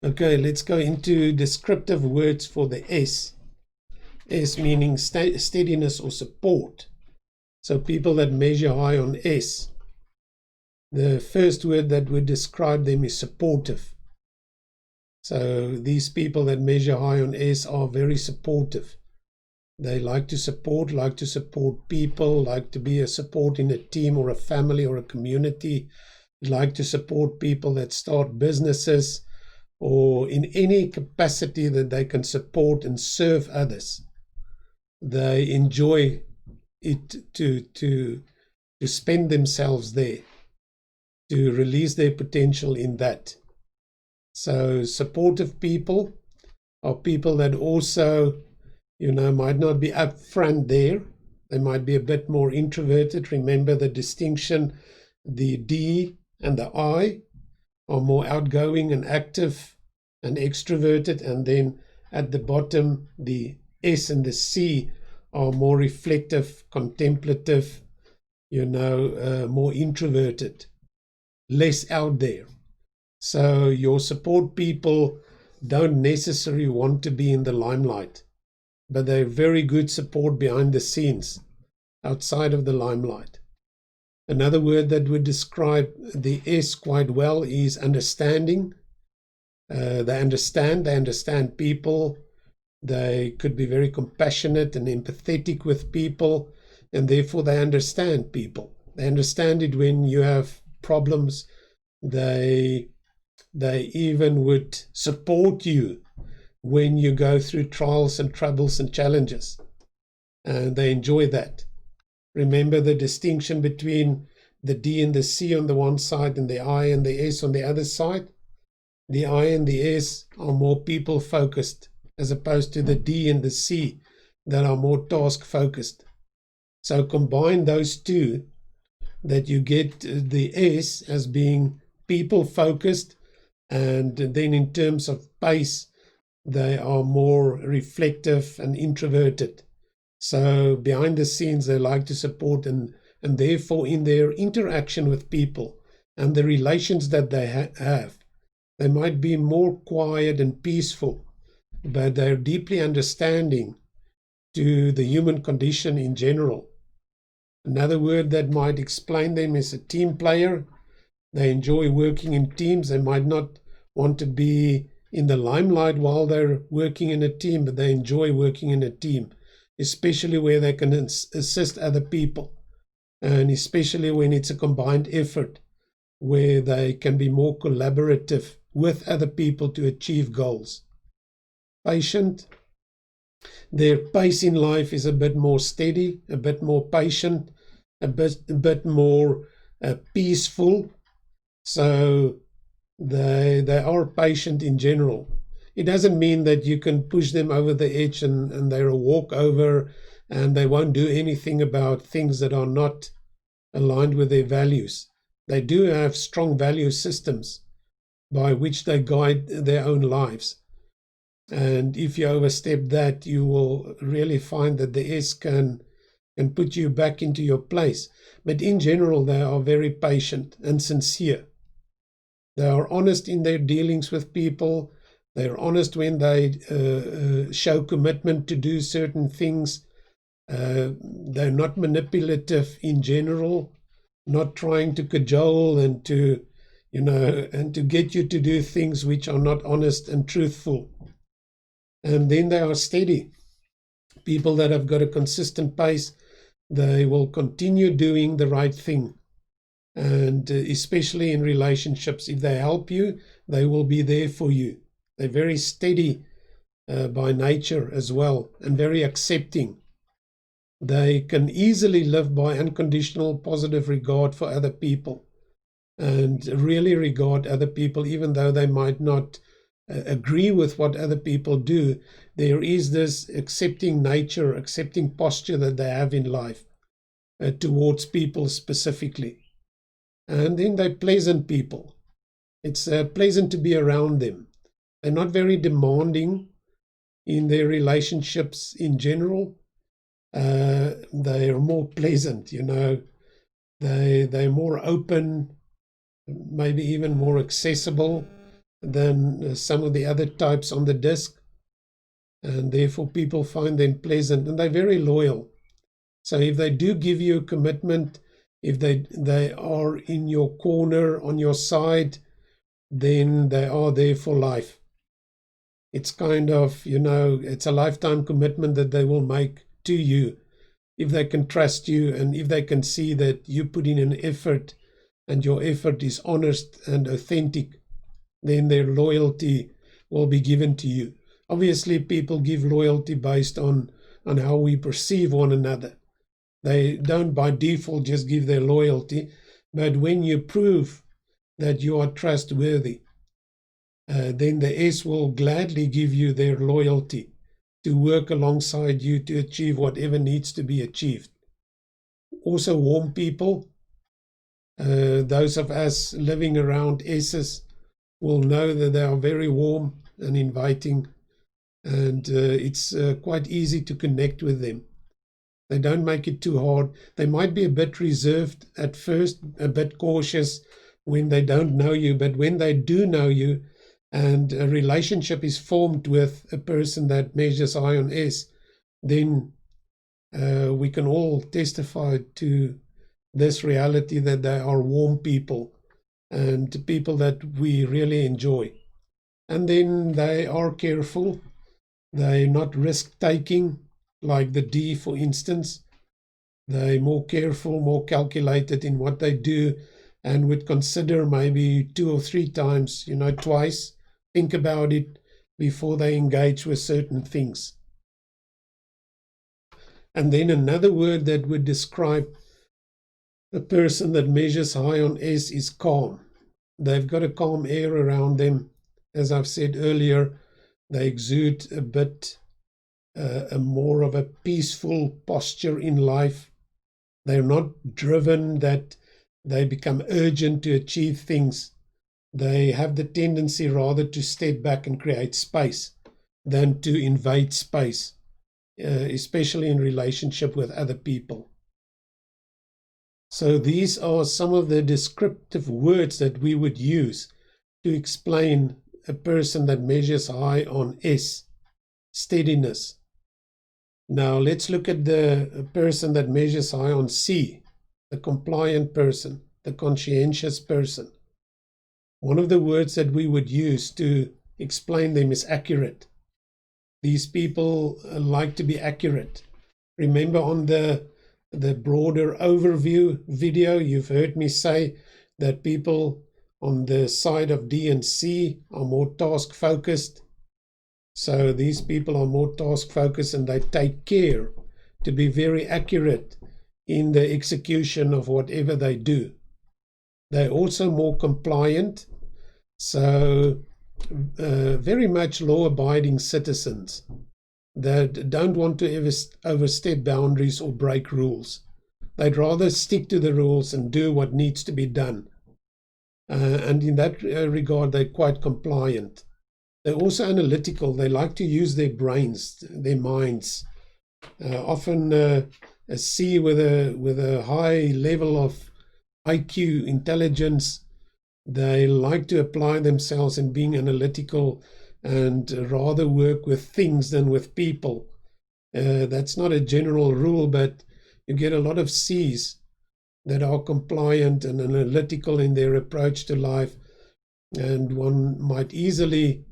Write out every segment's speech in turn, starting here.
Okay, let's go into descriptive words for the S. S meaning steadiness or support. So people that measure high on S, the first word that would describe them is supportive. So these people that measure high on S are very supportive. They like to support people, like to be a support in a team or a family or a community, like to support people that start businesses, or in any capacity that they can support and serve others. They enjoy it to spend themselves there, to release their potential in that. So supportive people are people that also, might not be upfront there. They might be a bit more introverted. Remember the distinction, the D and the I are more outgoing and active and extroverted, and then at the bottom the S and the C are more reflective, contemplative, more introverted, less out there. So your support people don't necessarily want to be in the limelight, but they're very good support behind the scenes, outside of the limelight. Another word that would describe the S quite well is understanding. They understand people. They could be very compassionate and empathetic with people, and therefore they understand people. They understand it when you have problems. They even would support you when you go through trials and troubles and challenges, and they enjoy that. Remember the distinction between the D and the C on the one side and the I and the S on the other side? The I and the S are more people focused, as opposed to the D and the C that are more task focused. So combine those two, that you get the S as being people focused, and then in terms of pace, they are more reflective and introverted. So behind the scenes, they like to support, and therefore in their interaction with people and the relations that they have, they might be more quiet and peaceful, but they're deeply understanding to the human condition in general. Another word that might explain them is a team player. They enjoy working in teams. They might not want to be in the limelight while they're working in a team, but they enjoy working in a team, especially where they can assist other people, and especially when it's a combined effort where they can be more collaborative with other people to achieve goals. Patient. Their pace in life is a bit more steady, a bit more patient, a bit more peaceful. So they are patient in general. It doesn't mean that you can push them over the edge and they're a walkover and they won't do anything about things that are not aligned with their values. They do have strong value systems by which they guide their own lives. And if you overstep that, you will really find that the S can put you back into your place. But in general, they are very patient and sincere. They are honest in their dealings with people. They are honest when they show commitment to do certain things. They're not manipulative in general, not trying to cajole and to get you to do things which are not honest and truthful. And then they are steady. People that have got a consistent pace, they will continue doing the right thing. And especially in relationships, if they help you, they will be there for you. They're very steady by nature as well, and very accepting. They can easily live by unconditional positive regard for other people, and really regard other people, even though they might not agree with what other people do. There is this accepting nature, accepting posture that they have in life towards people specifically. And then they're pleasant people. It's pleasant to be around them. They're not very demanding in their relationships in general. They're more pleasant, they're more open, maybe even more accessible. than some of the other types on the disc, and therefore people find them pleasant, and they're very loyal. So if they do give you a commitment, if they are in your corner, on your side, then they are there for life. It's kind of, it's a lifetime commitment that they will make to you if they can trust you, and if they can see that you put in an effort and your effort is honest and authentic, then their loyalty will be given to you. Obviously, people give loyalty based on how we perceive one another. They don't by default just give their loyalty, but when you prove that you are trustworthy, then the S will gladly give you their loyalty to work alongside you to achieve whatever needs to be achieved. Also, warm people, those of us living around S's will know that they are very warm and inviting, and it's quite easy to connect with them. They don't make it too hard. They might be a bit reserved at first, a bit cautious when they don't know you, but when they do know you and a relationship is formed with a person that measures high on S, then we can all testify to this reality that they are warm people and people that we really enjoy. And then they are careful. They're not risk-taking, like the D, for instance. They're more careful, more calculated in what they do, and would consider maybe 2 or 3 times, twice, think about it before they engage with certain things. And then another word that would describe a person that measures high on S is calm. They've got a calm air around them. As I've said earlier, they exude a bit a more of a peaceful posture in life. They're not driven that they become urgent to achieve things. They have the tendency rather to step back and create space than to invade space, especially in relationship with other people. So these are some of the descriptive words that we would use to explain a person that measures high on S, steadiness. Now let's look at the person that measures high on C, the compliant person, the conscientious person. One of the words that we would use to explain them is accurate. These people like to be accurate. Remember on the broader overview video, you've heard me say that people on the side of D and C are more task focused. So these people are more task focused, and they take care to be very accurate in the execution of whatever they do. They're also more compliant, so very much law-abiding citizens that don't want to ever overstep boundaries or break rules. They'd rather stick to the rules and do what needs to be done. And in that regard, they're quite compliant. They're also analytical. They like to use their brains, their minds. Often a C with a high level of IQ, intelligence, they like to apply themselves in being analytical and rather work with things than with people. That's not a general rule, but you get a lot of C's that are compliant and analytical in their approach to life, and one might easily,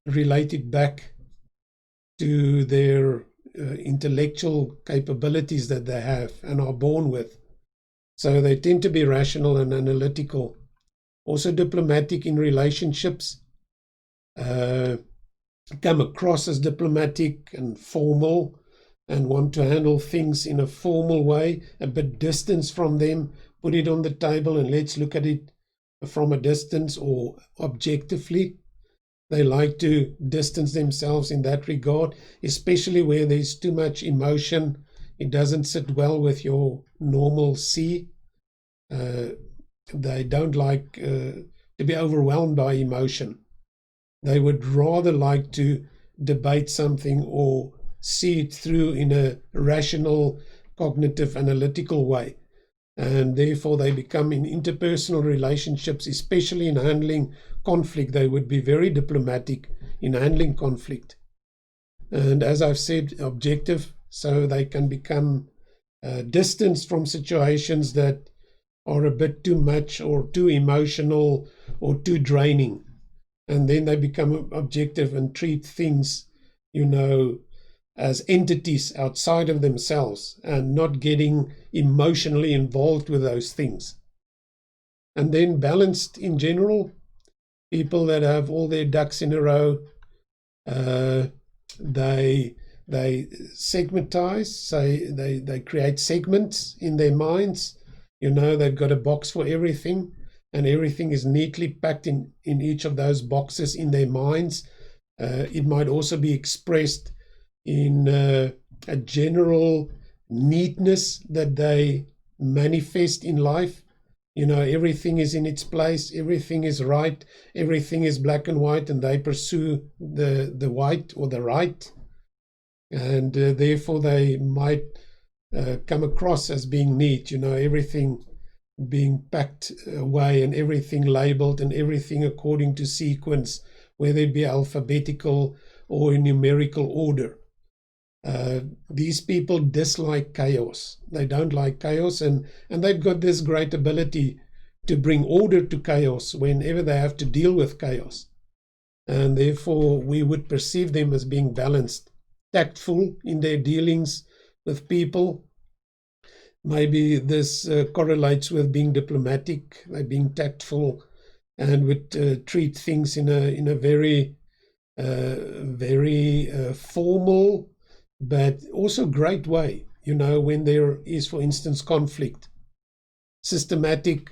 relate it back to their intellectual capabilities that they have and are born with. So they tend to be rational and analytical. Also diplomatic in relationships, come across as diplomatic and formal and want to handle things in a formal way, a bit distance from them, put it on the table and let's look at it from a distance or objectively. They like to distance themselves in that regard, especially where there's too much emotion. It doesn't sit well with your normal C. They don't like to be overwhelmed by emotion. They would rather like to debate something or see it through in a rational, cognitive, analytical way. and therefore they become in interpersonal relationships, especially in handling conflict. They would be very diplomatic in handling conflict. And as I've said, objective, so they can become distanced from situations that are a bit too much or too emotional or too draining. And then they become objective and treat things, as entities outside of themselves and not getting emotionally involved with those things. And then balanced in general, people that have all their ducks in a row, they segmentize, so they create segments in their minds. They've got a box for everything, and everything is neatly packed in each of those boxes in their minds. It might also be expressed in a general neatness that they manifest in life. Everything is in its place, everything is right, everything is black and white, and they pursue the white or the right. And therefore they might come across as being neat, everything being packed away and everything labeled and everything according to sequence, whether it be alphabetical or in numerical order. These people dislike chaos. They don't like chaos, and they've got this great ability to bring order to chaos whenever they have to deal with chaos. And therefore we would perceive them as being balanced, tactful in their dealings with people. Maybe this correlates with being diplomatic, like being tactful, and would treat things in a very formal but also great way, when there is, for instance, conflict. Systematic,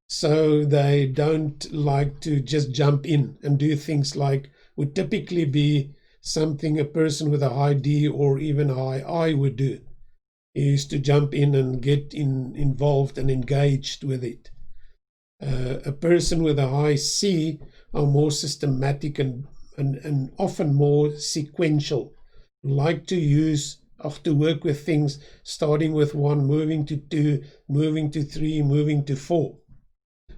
so they don't like to just jump in and do things like would typically be something a person with a high D or even a high I would do, is to jump in and get involved and engaged with it. A person with a high C are more systematic and often more sequential, like to work with things starting with 1, moving to 2, moving to 3, moving to 4.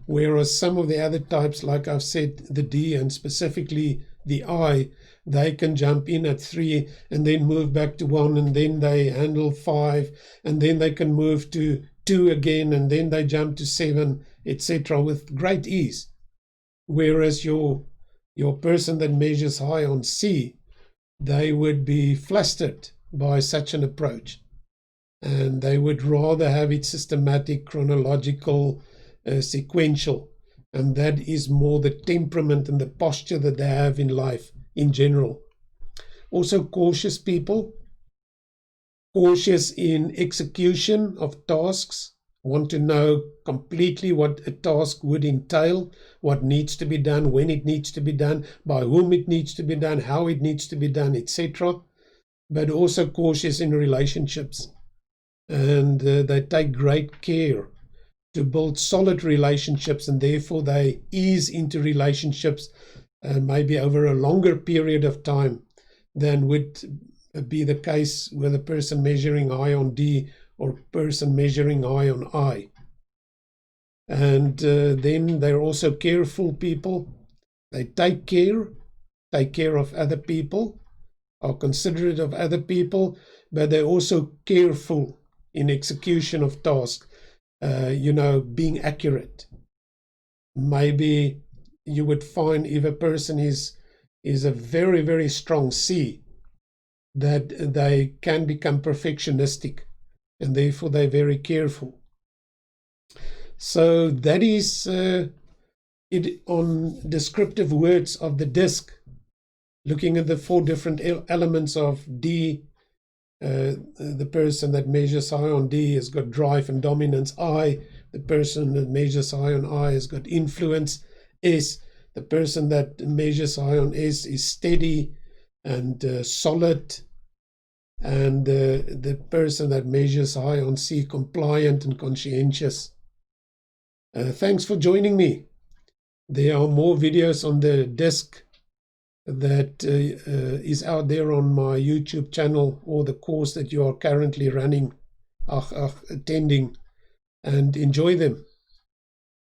Whereas some of the other types, like I've said, the D and specifically the I, they can jump in at 3 and then move back to 1, and then they handle 5, and then they can move to 2 again, and then they jump to 7, etc. with great ease. Whereas your person that measures high on C, they would be flustered by such an approach, and they would rather have it systematic, chronological, sequential, and that is more the temperament and the posture that they have in life in general. Also cautious people, cautious in execution of tasks, want to know completely what a task would entail, what needs to be done, when it needs to be done, by whom it needs to be done, how it needs to be done, etc. But also cautious in relationships, and they take great care to build solid relationships, and therefore they ease into relationships maybe over a longer period of time than would be the case with a person measuring high on D or person measuring high on I. And then they're also careful people. They take care of other people, are considerate of other people, but they're also careful in execution of tasks, being accurate. Maybe you would find if a person is a very, very strong C, that they can become perfectionistic, and therefore they're very careful. So that is it on descriptive words of the disc, looking at the 4 different elements of D. The person that measures high on D has got drive and dominance. I, the person that measures high on I, has got influence. S, the person that measures high on S, is steady and solid. And the person that measures high on C, compliant and conscientious. Thanks for joining me. There are more videos on the disc that is out there on my YouTube channel, or the course that you are currently attending. and enjoy them.